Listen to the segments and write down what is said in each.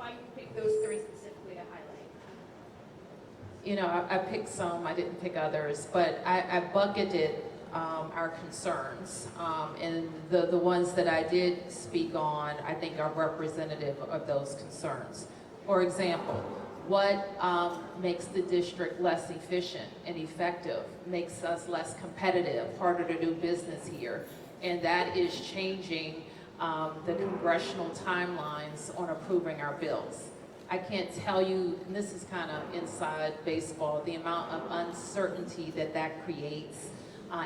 why you picked those three specifically to highlight? You know, I picked some, I didn't pick others, but I bucketed our concerns. And the ones that I did speak on, I think are representative of those concerns. For example, what makes the district less efficient and effective, makes us less competitive, harder to do business here, and that is changing the congressional timelines on approving our bills. I can't tell you, and this is kind of inside baseball, the amount of uncertainty that that creates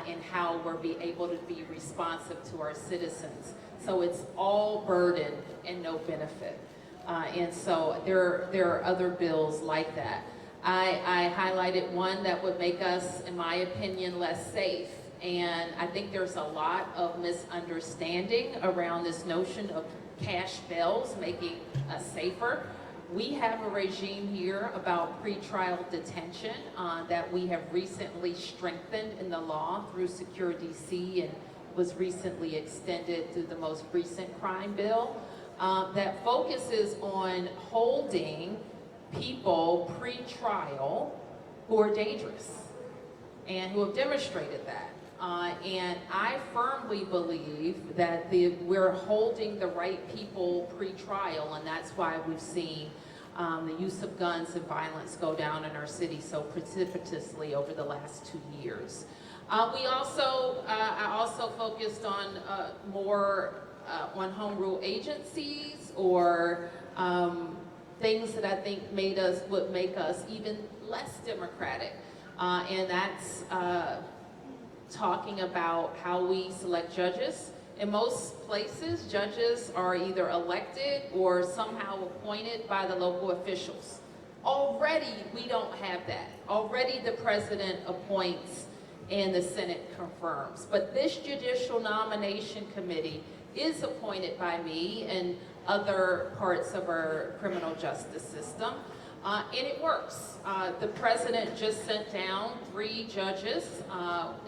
in how we're able to be responsive to our citizens. So it's all burden and no benefit. And so there are other bills like that. I highlighted one that would make us, in my opinion, less safe. And I think there's a lot of misunderstanding around this notion of cash bails making us safer. We have a regime here about pretrial detention that we have recently strengthened in the law through Secure DC and was recently extended through the most recent crime bill that focuses on holding people pre-trial who are dangerous and who have demonstrated that. And I firmly believe that we're holding the right people pre-trial, and that's why we've seen the use of guns and violence go down in our city so precipitously over the last 2 years. I also focused on more on home rule agencies or things that I think would make us even less democratic, and that's talking about how we select judges. In most places, judges are either elected or somehow appointed by the local officials. Already, we don't have that. Already, the president appoints and the Senate confirms. But this judicial nomination committee is appointed by me and other parts of our criminal justice system, and it works. The president just sent down 3 judges.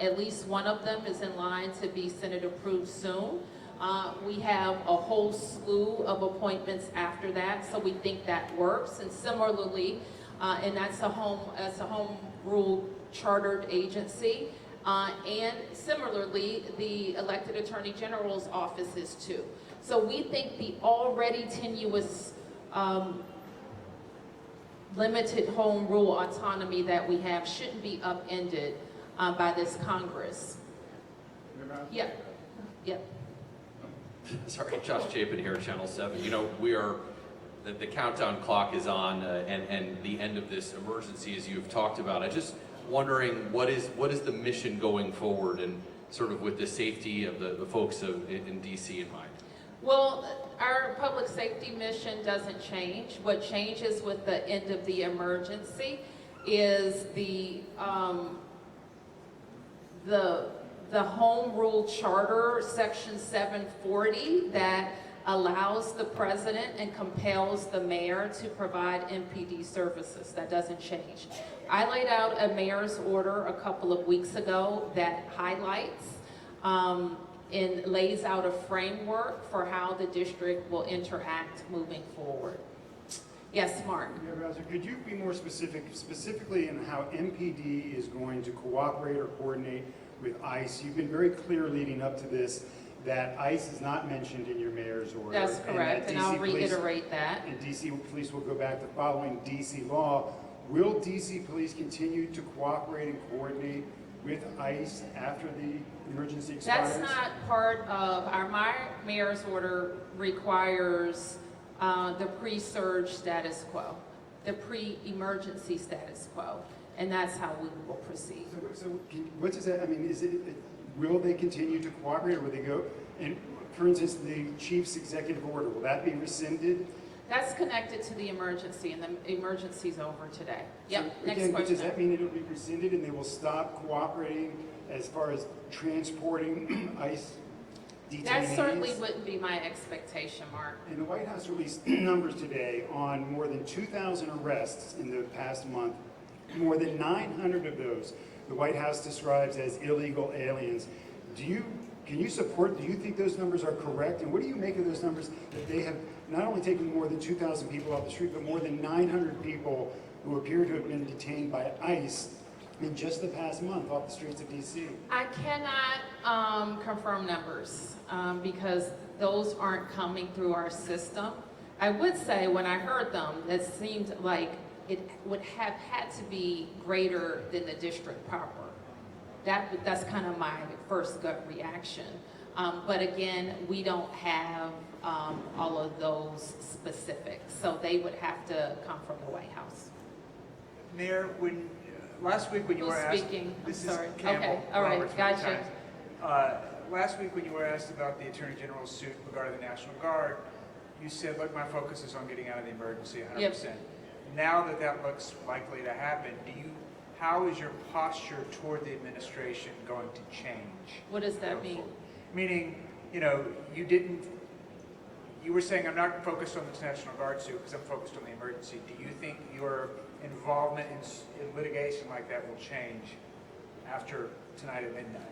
At least one of them is in line to be Senate approved soon. We have a whole slew of appointments after that, so we think that works. And similarly, and that's a home rule chartered agency. And similarly, the elected attorney general's office is too. So we think the already tenuous limited home rule autonomy that we have shouldn't be upended by this Congress. Yep. Yep. Sorry, Josh Chapin here, Channel 7. You know, the countdown clock is on, and the end of this emergency, as you've talked about. I just wondering what is the mission going forward, and sort of with the safety of the folks in DC in mind. Well, our public safety mission doesn't change. What changes with the end of the emergency is the Home Rule Charter, Section 740, that allows the president and compels the mayor to provide MPD services. That doesn't change. I laid out a mayor's order a couple of weeks ago that highlights and lays out a framework for how the district will interact moving forward. Yes, Mark. Yeah, Roger, could you be more specifically in how MPD is going to cooperate or coordinate with ICE? You've been very clear leading up to this that ICE is not mentioned in your mayor's order. That's correct, and I'll reiterate that. And DC Police will go back to following DC law. Will DC Police continue to cooperate and coordinate with ICE after the emergency expires? That's not part of my mayor's order. Requires the pre-surge status quo, the pre-emergency status quo, and that's how we will proceed. So what does that, I mean, will they continue to cooperate, or will they go, and for instance, the chief's executive order, will that be rescinded? That's connected to the emergency, and the emergency's over today. Yep, So, next again, question. does that mean it'll be rescinded and they will stop cooperating as far as transporting ICE detainees? That certainly wouldn't be my expectation, Mark. And the White House released numbers today on more than 2,000 arrests in the past month. More than 900 of those the White House describes as illegal aliens. Do you Can you support, do you think those numbers are correct? And what do you make of those numbers that they have not only taken more than 2,000 people off the street, but more than 900 people who appear to have been detained by ICE in just the past month off the streets of DC? I cannot confirm numbers because those aren't coming through our system. I would say when I heard them, it seemed like it would have had to be greater than the district proper. That's kind of my first gut reaction. But again, we don't have all of those specifics, so they would have to come from the White House. Mayor, last week when you were asked, speaking? I'm this sorry. is Campbell, Okay, all right, Roberts, New York gotcha. Times. Last week when you were asked about the Attorney General's suit regarding the National Guard, you said, look, my focus is on getting out of the emergency 100%. Yep. Now that that looks likely to happen, how is your posture toward the administration going to change? What does that going mean? forward? Meaning, you were saying I'm not focused on the National Guard suit because I'm focused on the emergency. Do you think your involvement in litigation like that will change after tonight at midnight?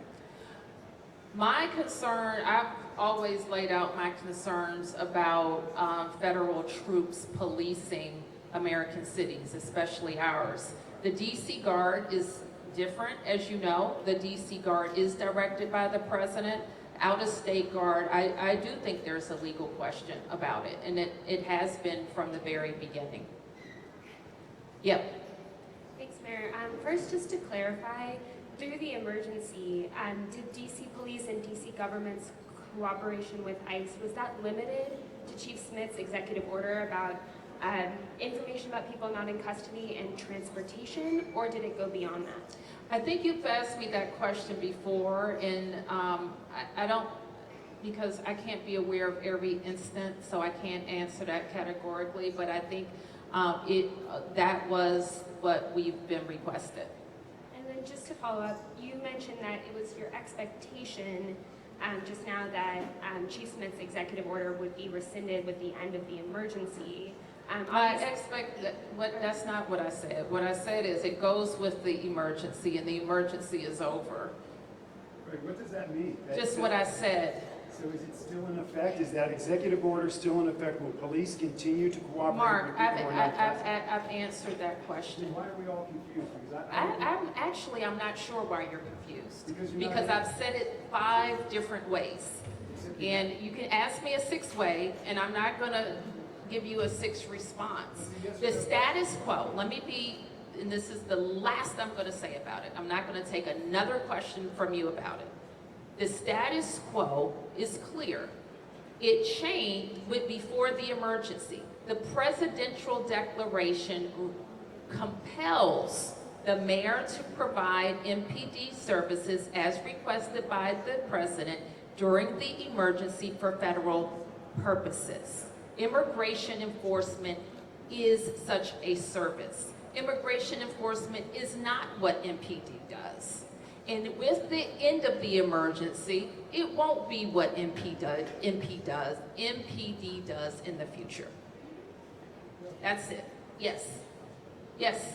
My concern, I've always laid out my concerns about federal troops policing American cities, especially ours. The DC Guard is different, as you know. The DC Guard is directed by the president. Out-of-state guard, I do think there's a legal question about it, and it has been from the very beginning. Yep. Thanks, Mayor. First, just to clarify, through the emergency, did DC Police and DC government's cooperation with ICE, was that limited to Chief Smith's executive order about information about people not in custody and transportation, or did it go beyond that? I think you've asked me that question before, and I don't, because I can't be aware of every instance, so I can't answer that categorically, but I think that was what we've been requested. And then just to follow up, you mentioned that it was your expectation just now that Chief Smith's executive order would be rescinded with the end of the emergency. I expect that, that's not what I said. What I said is it goes with the emergency, and the emergency is over. Right, what does that mean? Just what I said. So is it still in effect? Is that executive order still in effect? Will police continue to cooperate Mark, with people who are not custody? I've answered that question. Why are we all confused? Because I'm not sure why you're confused. Because you're not- Because I've said it 5 different ways. And you can ask me a 6th way, and I'm not going to give you a 6th response. The status quo, let me be, and this is the last I'm going to say about it. I'm not going to take another question from you about it. The status quo is clear. It changed before the emergency. The presidential declaration compels the mayor to provide MPD services as requested by the president during the emergency for federal purposes. Immigration enforcement is such a service. Immigration enforcement is not what MPD does. And with the end of the emergency, it won't be what MPD does in the future. That's it. Yes. Yes.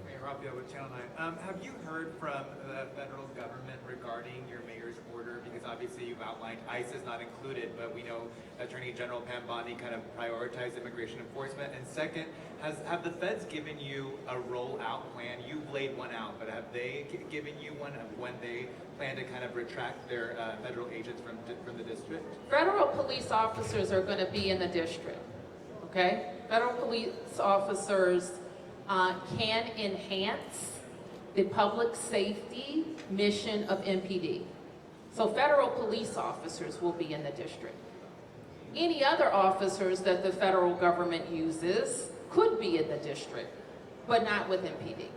Mayor Raphael with Channel 9. Have you heard from the federal government regarding your mayor's order? Because obviously you've outlined ICE is not included, but we know Attorney General Pam Bondi kind of prioritized immigration enforcement. And second, have the feds given you a rollout plan? You've laid one out, but have they given you one of when they plan to kind of retract their federal agents from the district? Federal police officers are going to be in the district, okay? Federal police officers can enhance the public safety mission of MPD. So federal police officers will be in the district. Any other officers that the federal government uses could be in the district, but not with MPD.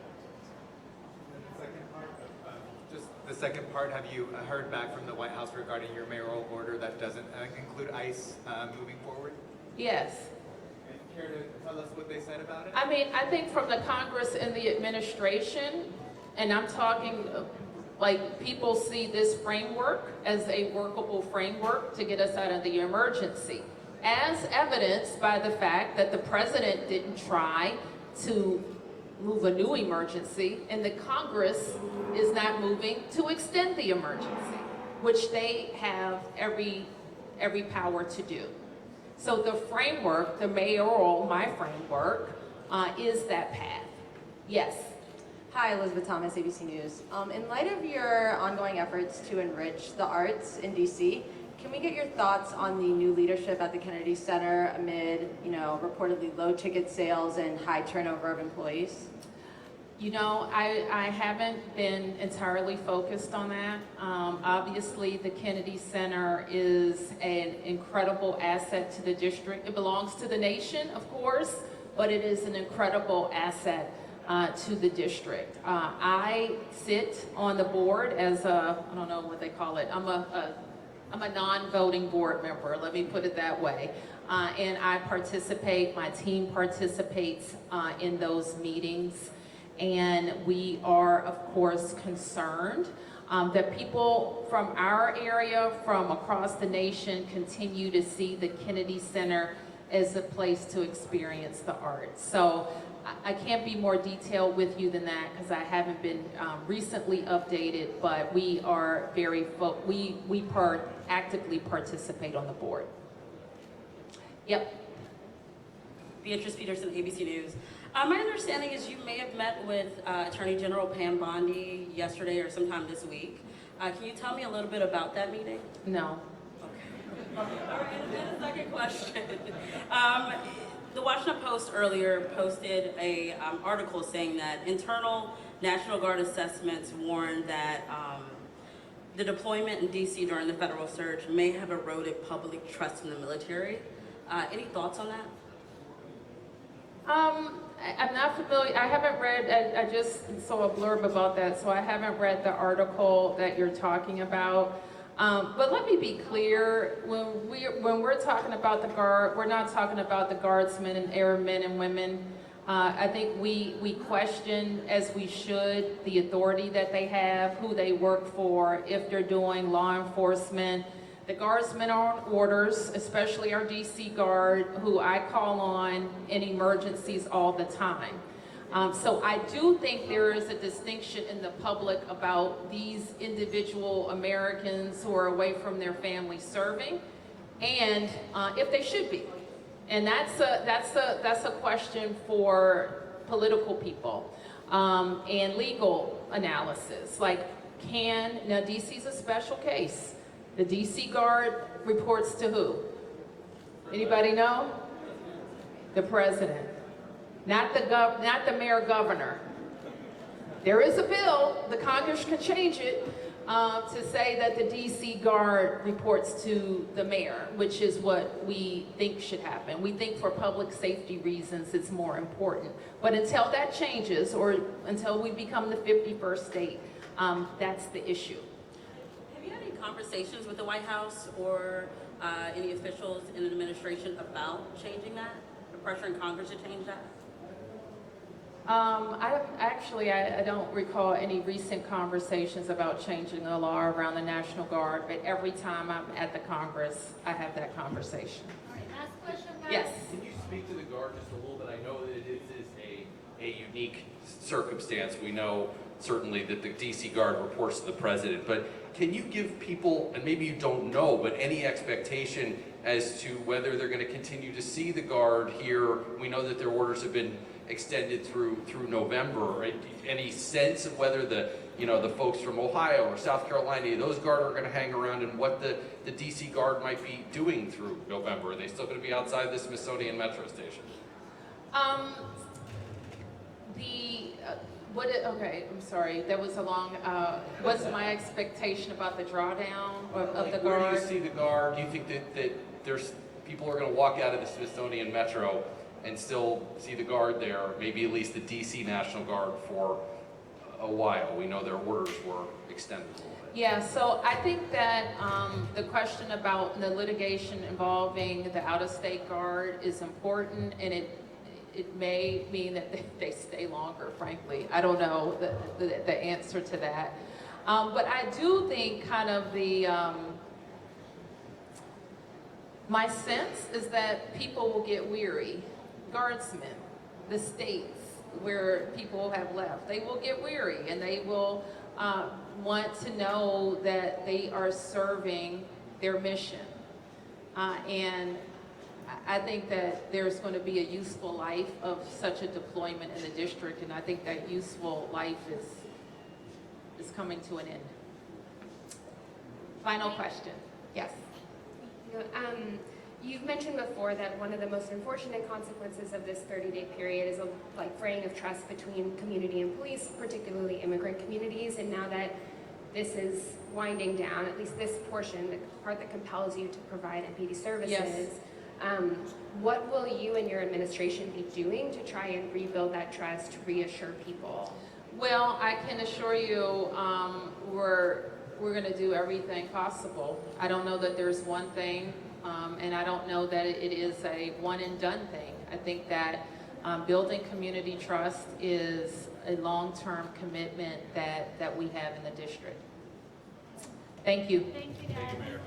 Just the second part, have you heard back from the White House regarding your mayoral order that doesn't include ICE moving forward? Yes. Care to tell us what they said about it? I mean, I think from the Congress and the administration, and I'm talking like people see this framework as a workable framework to get us out of the emergency, as evidenced by the fact that the president didn't try to move a new emergency, and the Congress is not moving to extend the emergency. which they have every power to do. So the framework, my framework, is that path. Yes. Hi, Elizabeth Thomas, ABC News. In light of your ongoing efforts to enrich the arts in DC, can we get your thoughts on the new leadership at the Kennedy Center amid, reportedly low ticket sales and high turnover of employees? I haven't been entirely focused on that. Obviously, the Kennedy Center is an incredible asset to the district. It belongs to the nation, of course, but it is an incredible asset to the district. I sit on the board as I don't know what they call it. I'm a non-voting board member, let me put it that way. And I participate, my team participates in those meetings. And we are, of course, concerned that people from our area, from across the nation, continue to see the Kennedy Center as a place to experience the arts. So I can't be more detailed with you than that because I haven't been recently updated, but we are actively participate on the board. Yep. Beatrice Peterson, ABC News. My understanding is you may have met with Attorney General Pam Bondi yesterday or sometime this week. Can you tell me a little bit about that meeting? No. Okay. All right, and then a second question. The Washington Post earlier posted a article saying that internal National Guard assessments warned that the deployment in DC during the federal surge may have eroded public trust in the military. Any thoughts on that? I'm not familiar, I haven't read, I just saw a blurb about that, so I haven't read the article that you're talking about. But let me be clear, when we're talking about the Guard, we're not talking about the Guardsmen and airmen and women. I think we question, as we should, the authority that they have, who they work for, if they're doing law enforcement. The Guardsmen are on orders, especially our DC Guard, who I call on in emergencies all the time. So I do think there is a distinction in the public about these individual Americans who are away from their family serving, and if they should be. And that's a question for political people and legal analysis. Like, now DC's a special case. The DC Guard reports to who? Anybody know? The president. Not the mayor governor. There is a bill, the Congress can change it, to say that the DC Guard reports to the mayor, which is what we think should happen. We think for public safety reasons it's more important. But until that changes, or until we become the 51st state, that's the issue. Have you had any conversations with the White House or any officials in the administration about changing that? The pressure in Congress to change that? I don't recall any recent conversations about changing the law around the National Guard, but every time I'm at the Congress, I have that conversation. All right, last question, guys. Yes. Can you speak to the Guard just a little bit? I know that it is a unique circumstance. We know certainly that the DC Guard reports to the president, but can you give people, and maybe you don't know, but any expectation as to whether they're going to continue to see the Guard here? We know that their orders have been extended through November, right? Any sense of whether the folks from Ohio or South Carolina, those Guard are going to hang around, and what the DC Guard might be doing through November? Are they still going to be outside the Smithsonian Metro Station? Okay, I'm sorry. That was a long. What's my expectation about the drawdown of the Guard? Where do you see the Guard? Do you think that there's people are going to walk out of the Smithsonian Metro and still see the Guard there, maybe at least the DC National Guard for a while? We know their orders were extended a little bit. Yeah, so I think that the question about the litigation involving the out-of-state Guard is important, and it may mean that they stay longer, frankly. I don't know the answer to that. But I do think kind of my sense is that people will get weary. Guardsmen, the states where people have left, they will get weary, and they will want to know that they are serving their mission. And I think that there's going to be a useful life of such a deployment in the district, and I think that useful life is coming to an end. Final question. Yes. You've mentioned before that one of the most unfortunate consequences of this 30-day period is a fraying of trust between community and police, particularly immigrant communities. And now that this is winding down, at least this portion, the part that compels you to provide MPD services, Yes. What will you and your administration be doing to try and rebuild that trust, reassure people? Well, I can assure you, we're going to do everything possible. I don't know that there's one thing, and I don't know that it is a one and done thing. I think that building community trust is a long-term commitment that we have in the district. Thank you. Thank you, Dad. Thank you, Mayor.